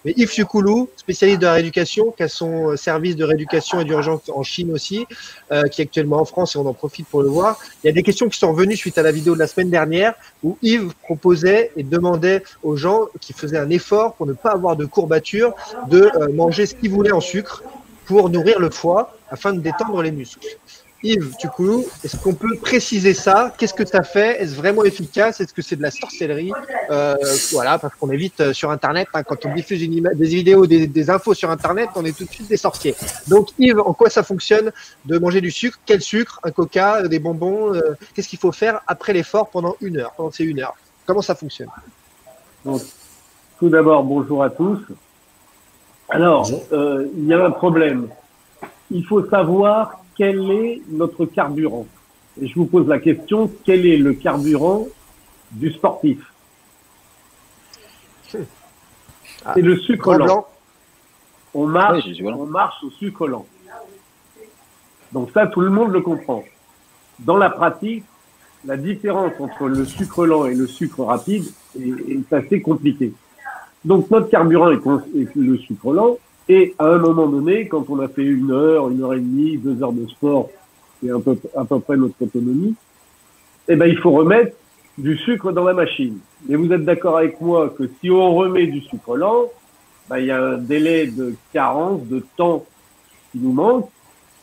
Mais Yves Sukoulou, spécialiste de la rééducation, qui a son service de rééducation et d'urgence en Chine aussi, qui est actuellement en France et on en profite pour le voir. Il y a des questions qui sont revenues suite à la vidéo de la semaine dernière où Yves proposait et demandait aux gens qui faisaient un effort pour ne pas avoir de courbatures de manger ce qu'ils voulaient en sucre pour nourrir le foie afin de détendre les muscles. Yves Sukoulou, est-ce qu'on peut préciser ça? Qu'est-ce que ça fait? Est-ce vraiment efficace? Est-ce que c'est de la sorcellerie? Voilà, parce qu'on évite sur Internet, hein, quand on diffuse des vidéos, des infos sur Internet, on est tout de suite des sorciers. Donc Yves, en quoi ça fonctionne de manger du sucre? Quel sucre? Un coca, des bonbons? Qu'est-ce qu'il faut faire après l'effort pendant 1 heure, pendant ces 1 heure? Comment ça fonctionne? Donc, tout d'abord, bonjour à tous. Alors, il y a un problème. Il faut savoir quel est notre carburant. Et je vous pose la question, quel est le carburant du sportif? C'est le sucre lent. On marche au sucre lent. Donc ça, tout le monde le comprend. Dans la pratique, la différence entre le sucre lent et le sucre rapide est assez compliquée. Donc notre carburant est le sucre lent. Et à un moment donné, quand on a fait 1 heure, 1 heure et demie, 2 heures de sport, c'est à peu près notre autonomie, eh ben, il faut remettre du sucre dans la machine. Et vous êtes d'accord avec moi que si on remet du sucre lent, ben, il y a un délai de carence, de temps qui nous manque.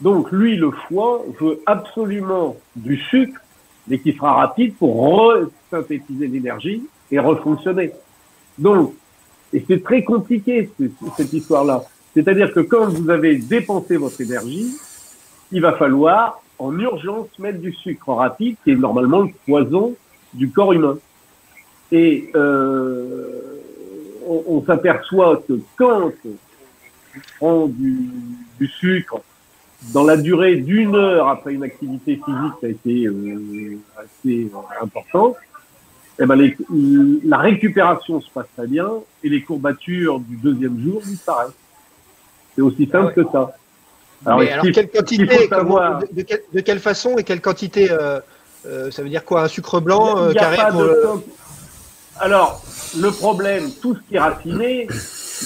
Donc, lui, le foie veut absolument du sucre, mais qui sera rapide pour resynthétiser l'énergie et refonctionner. Donc, et c'est très compliqué, cette histoire-là. C'est-à-dire que quand vous avez dépensé votre énergie, il va falloir, en urgence, mettre du sucre rapide, qui est normalement le poison du corps humain. Et on s'aperçoit que quand on prend du sucre dans la durée d'1 heure après une activité physique qui a été assez importante, eh ben la récupération se passe très bien et les courbatures du 2e jour disparaissent. C'est aussi simple que ça. Alors, quelle quantité, de quelle façon et quelle quantité ça veut dire quoi? Un sucre blanc carré pour Alors, le problème, tout ce qui est raffiné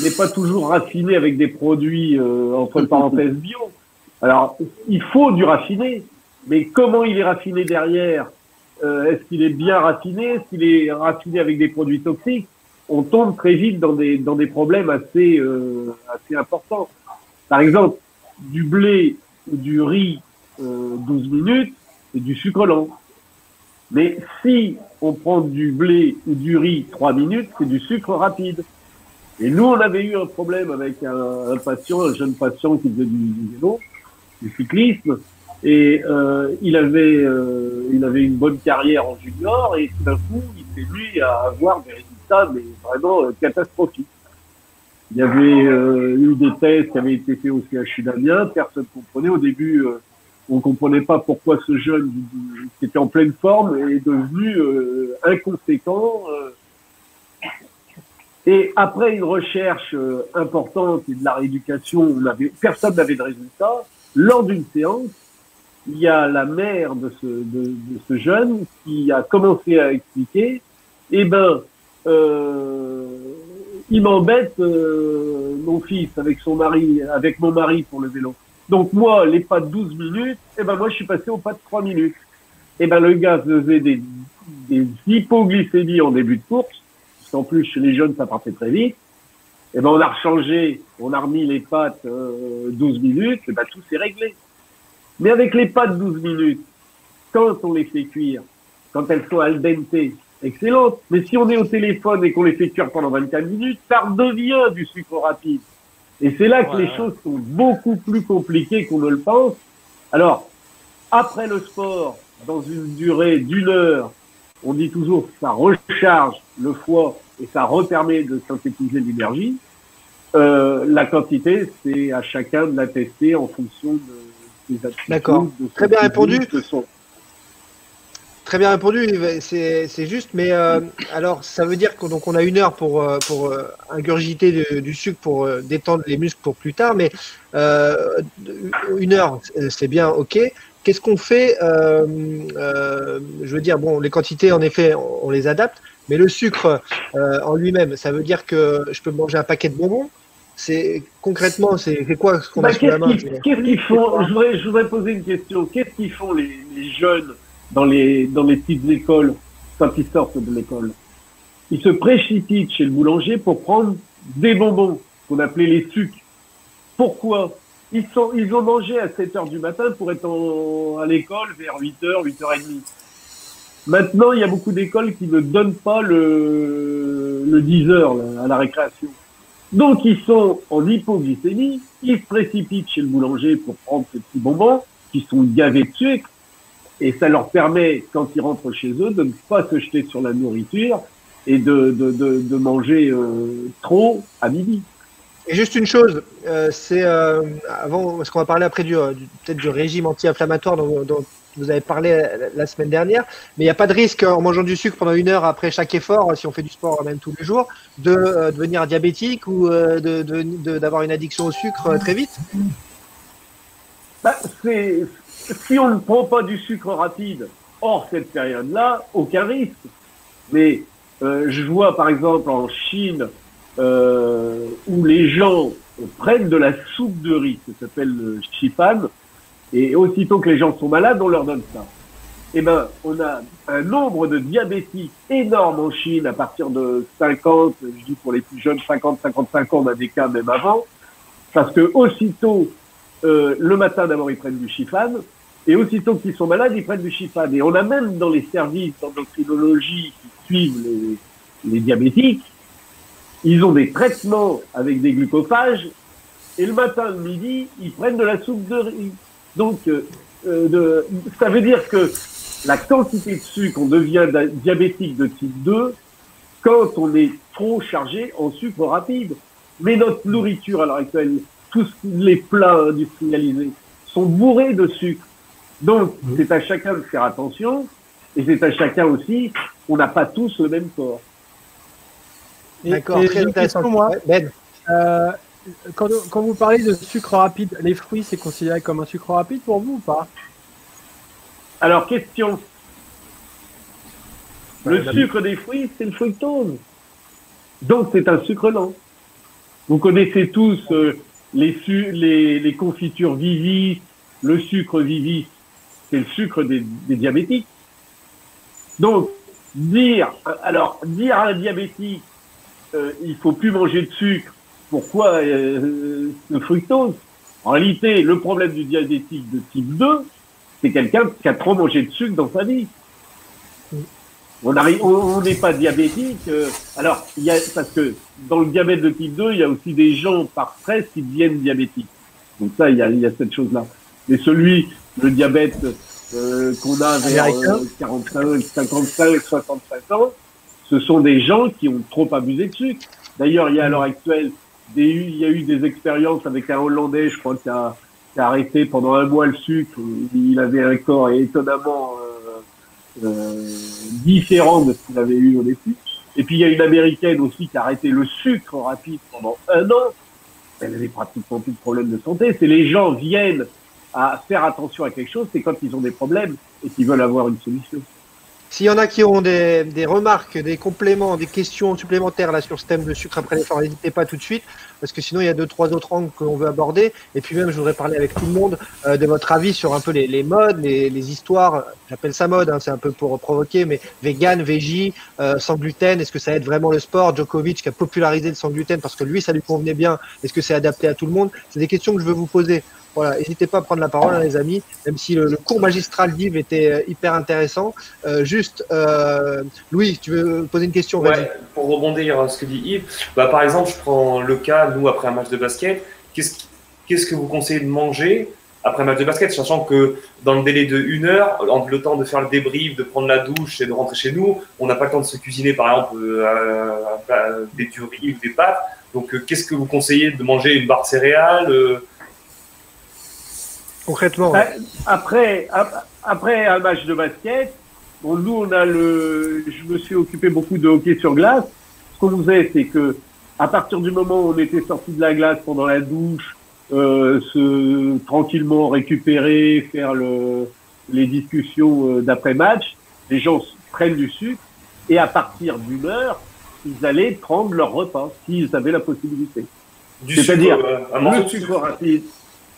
n'est pas toujours raffiné avec des produits entre parenthèses bio. Alors, il faut du raffiné, mais comment il est raffiné derrière? Est-ce qu'il est bien raffiné? Est-ce qu'il est raffiné avec des produits toxiques? On tombe très vite dans des problèmes assez importants. Par exemple, du blé ou du riz 12 minutes, c'est du sucre lent. Mais si on prend du blé ou du riz 3 minutes, c'est du sucre rapide. Et nous, on avait eu un problème avec un patient, un jeune patient qui faisait du vélo, du cyclisme. Et il avait une bonne carrière en junior et tout d'un coup, il s'est mis à avoir des résultats mais vraiment catastrophiques. Il y avait eu des tests qui avaient été faits au CHU d'Amiens, personne ne comprenait. Au début, on ne comprenait pas pourquoi ce jeune qui était en pleine forme est devenu inconséquent. Et après une recherche importante et de la rééducation, personne n'avait de résultats. Lors d'une séance, il y a la mère de ce jeune qui a commencé à expliquer, il m'embête mon fils avec mon mari pour le vélo. Donc moi, les pas de 12 minutes, moi je suis passé aux pas de 3 minutes. Le gars faisait des hypoglycémies en début de course, parce qu'en plus chez les jeunes ça partait très vite. On a rechangé, on a remis les pâtes 12 minutes, tout s'est réglé. Mais avec les pâtes 12 minutes, quand on les fait cuire, quand elles sont al dente, excellente. Mais si on est au téléphone et qu'on les fait cuire pendant 24 minutes, ça redevient du sucre rapide. Et c'est là que les choses sont beaucoup plus compliquées qu'on ne le pense. Alors, après le sport, dans une durée d'1 heure, on dit toujours que ça recharge le foie et ça repermet de synthétiser l'énergie. La quantité, c'est à chacun de la tester en fonction de ses aptitudes. D'accord. Très bien répondu. Très bien répondu, c'est juste. Mais alors, ça veut dire qu'on a 1 heure pour ingurgiter du sucre pour détendre les muscles pour plus tard. Mais 1 heure, c'est bien, ok. Qu'est-ce qu'on fait je veux dire, bon, les quantités, en effet, on les adapte. Mais le sucre en lui-même, ça veut dire que je peux manger un paquet de bonbons. Concrètement, c'est quoi ce qu'on a sous la main? Qu'est-ce qu'ils font? Je voudrais poser une question. Qu'est-ce qu'ils font les jeunes dans les petites écoles quand ils sortent de l'école? Ils se précipitent chez le boulanger pour prendre des bonbons qu'on appelait les sucres. Pourquoi? Ils ont mangé à 7 heures du matin pour être à l'école vers 8 heures, 8h30. Maintenant, il y a beaucoup d'écoles qui ne donnent pas le 10 heures à la récréation. Donc, ils sont en hypoglycémie, ils se précipitent chez le boulanger pour prendre ces petits bonbons qui sont gavés de sucre. Et ça leur permet, quand ils rentrent chez eux, de ne pas se jeter sur la nourriture et de manger trop à midi. Et juste une chose, c'est avant, parce qu'on va parler après peut-être du régime anti-inflammatoire dont vous avez parlé la semaine dernière, mais il n'y a pas de risque en mangeant du sucre pendant 1 heure après chaque effort, si on fait du sport même tous les jours, de devenir diabétique ou d'avoir une addiction au sucre très vite? Si on ne prend pas du sucre rapide hors cette période-là, aucun risque. Mais je vois par exemple en Chine où les gens prennent de la soupe de riz, ça s'appelle le Shipan, et aussitôt que les gens sont malades, on leur donne ça. Eh ben, on a un nombre de diabétiques énorme en Chine à partir de 50, je dis pour les plus jeunes, 50, 55 ans, on a des cas même avant, parce que aussitôt, le matin d'abord ils prennent du Shipan, et aussitôt qu'ils sont malades, ils prennent du Shipan. Et on a même dans les services d'endocrinologie qui suivent les diabétiques, ils ont des traitements avec des glucophages, et le matin, le midi, ils prennent de la soupe de riz. Donc, ça veut dire que la quantité de sucre, on devient diabétique de type 2 quand on est trop chargé en sucre rapide. Mais notre nourriture à l'heure actuelle, tous les plats industrialisés sont bourrés de sucre. Donc, c'est à chacun de faire attention, et c'est à chacun aussi, on n'a pas tous le même corps. D'accord, très intéressant. Moi, Ben. Quand vous parlez de sucre rapide, les fruits, c'est considéré comme un sucre rapide pour vous ou pas? Alors, question. Le sucre des fruits, c'est le fructose. Donc, c'est un sucre lent. Vous connaissez tous les confitures Vivis, le sucre Vivis, c'est le sucre des diabétiques. Donc, dire à un diabétique, il faut plus manger de sucre, pourquoi le fructose? En réalité, le problème du diabétique de type 2, c'est quelqu'un qui a trop mangé de sucre dans sa vie. On n'est pas diabétique. Parce que dans le diabète de type 2, il y a aussi des gens par stress qui deviennent diabétiques. Donc ça, il y a cette chose-là. Mais le diabète qu'on a vers 45, 55, 65 ans, ce sont des gens qui ont trop abusé de sucre. D'ailleurs, il y a à l'heure actuelle, il y a eu des expériences avec un Hollandais, je crois, qui a arrêté pendant 1 mois le sucre. Il avait un corps étonnamment différent de ce qu'il avait eu au début. Et puis, il y a une Américaine aussi qui a arrêté le sucre rapide pendant 1 an. Elle n'avait pratiquement plus de problèmes de santé. C'est les gens viennent à faire attention à quelque chose, c'est quand ils ont des problèmes et qu'ils veulent avoir une solution. S'il y en a qui ont des remarques, des compléments, des questions supplémentaires là sur ce thème de sucre après l'effort, n'hésitez pas tout de suite, parce que sinon il y a 2-3 autres angles qu'on veut aborder. Et puis même, je voudrais parler avec tout le monde de votre avis sur un peu les modes, les histoires. J'appelle ça mode, hein, c'est un peu pour provoquer, mais vegan, veggie, sans gluten. Est-ce que ça aide vraiment le sport? Djokovic qui a popularisé le sans gluten parce que lui, ça lui convenait bien. Est-ce que c'est adapté à tout le monde? C'est des questions que je veux vous poser. Voilà, n'hésitez pas à prendre la parole, hein, les amis, même si le cours magistral d'Yves était hyper intéressant. Louis, tu veux poser une question? Ouais, pour rebondir à ce que dit Yves, par exemple, je prends le cas, nous, après un match de basket, qu'est-ce que vous conseillez de manger après un match de basket, sachant que dans le délai de 1 heure, entre le temps de faire le débrief, de prendre la douche et de rentrer chez nous, on n'a pas le temps de se cuisiner, par exemple, des tueries ou des pâtes. Donc, qu'est-ce que vous conseillez de manger? Une barre de céréales Concrètement, après un match de basket, nous je me suis occupé beaucoup de hockey sur glace. Ce qu'on faisait, c'est que à partir du moment où on était sorti de la glace pendant la douche, tranquillement récupérer, faire les discussions d'après match, les gens prennent du sucre Et à partir d'une heure, ils allaient prendre leur repas, s'ils avaient la possibilité. C'est-à-dire, le sucre rapide,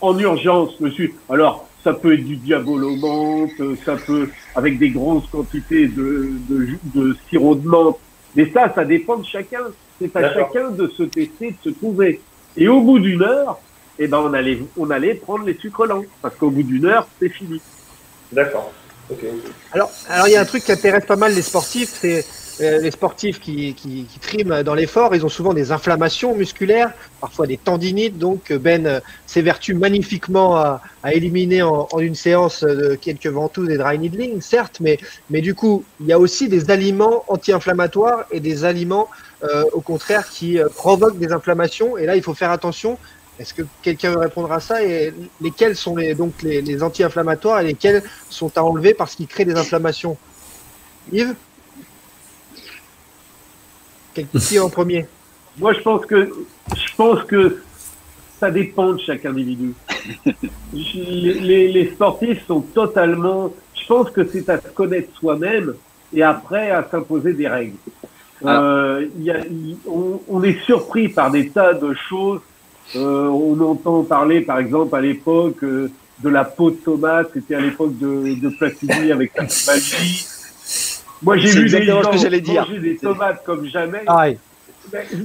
en urgence, le sucre. Alors, ça peut être du diabolo aux menthes, ça peut, avec des grosses quantités de sirop de menthe. Mais ça dépend de chacun. C'est à chacun de se tester, de se trouver. Et au bout d'une heure, eh ben, on allait prendre les sucres lents. Parce qu'au bout d'une heure, c'est fini. D'accord. Okay. Alors, il y a un truc qui intéresse pas mal les sportifs, c'est les sportifs qui triment dans l'effort, ils ont souvent des inflammations musculaires, parfois des tendinites. Donc, Ben s'évertue magnifiquement à éliminer en une séance de quelques ventouses et dry needling, certes, mais du coup, il y a aussi des aliments anti-inflammatoires et des aliments, au contraire, qui provoquent des inflammations. Et là, il faut faire attention. Est-ce que quelqu'un veut répondre à ça? Et lesquels sont les anti-inflammatoires et lesquels sont à enlever parce qu'ils créent des inflammations? Yves? Qui en premier? Moi, je pense que ça dépend de chaque individu. Les sportifs sont totalement... Je pense que c'est à se connaître soi-même et après à s'imposer des règles. On est surpris par des tas de choses. On entend parler, par exemple, à l'époque de la peau de tomate. C'était à l'époque de Platini avec la magie. Moi, j'ai vu des gens manger des tomates comme jamais,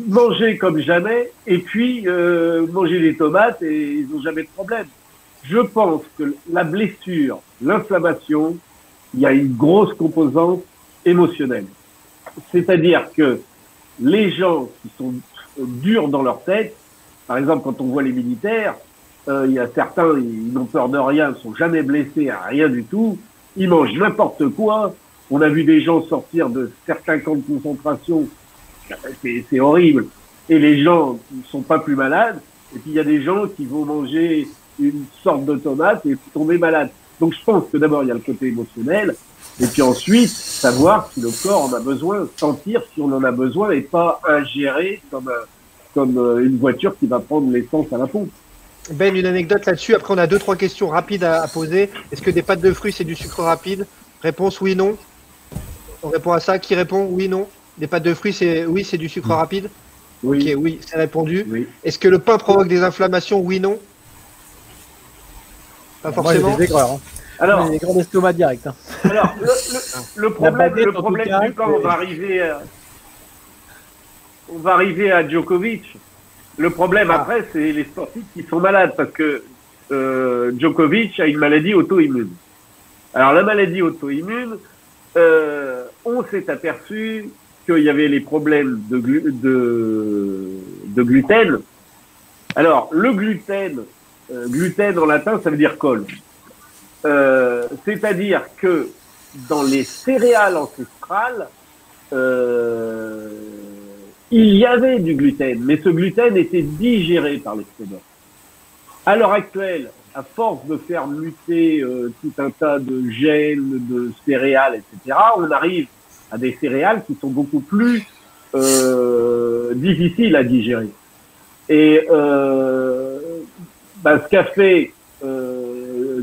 manger comme jamais, et puis manger des tomates et ils n'ont jamais de problème. Je pense que la blessure, l'inflammation, il y a une grosse composante émotionnelle. C'est-à-dire que les gens qui sont durs dans leur tête, par exemple, quand on voit les militaires, il y a certains, ils n'ont peur de rien, ils sont jamais blessés à rien du tout, ils mangent n'importe quoi. On a vu des gens sortir de certains camps de concentration, c'est horrible. Et les gens ne sont pas plus malades. Et puis il y a des gens qui vont manger une sorte de tomate et tomber malades. Donc je pense que d'abord il y a le côté émotionnel, et puis ensuite savoir si le corps en a besoin, sentir si on en a besoin et pas ingérer comme une voiture qui va prendre l'essence à la pompe. Ben, une anecdote là-dessus. Après, on a 2-3 questions rapides à poser. Est-ce que des pâtes de fruits, c'est du sucre rapide? Réponse oui, non. On répond à ça. Qui répond oui, non? Des pâtes de fruits, c'est du sucre rapide? Oui. Ok, oui, c'est répondu. Oui. Est-ce que le pain provoque des inflammations? Oui, non? Pas forcément. Moi, j'ai des aigreurs, hein. Alors, des grands estomacs directs. Hein. Alors, le problème du pain, on va arriver à Djokovic. Le problème après, c'est les sportifs qui sont malades parce que Djokovic a une maladie auto-immune. Alors la maladie auto-immune, on s'est aperçu qu'il y avait les problèmes de gluten. Alors le gluten en latin, ça veut dire col. C'est-à-dire que dans les céréales ancestrales, il y avait du gluten, mais ce gluten était digéré par l'estomac. À l'heure actuelle, à force de faire muter tout un tas de gènes, de céréales, etc., on arrive à des céréales qui sont beaucoup plus difficiles à digérer. Et ce qu'a fait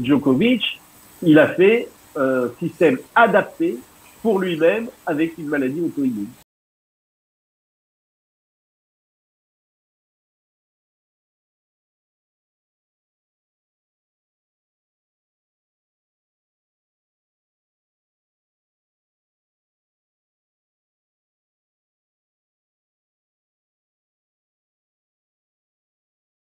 Djokovic, il a fait un système adapté pour lui-même avec une maladie auto-immune.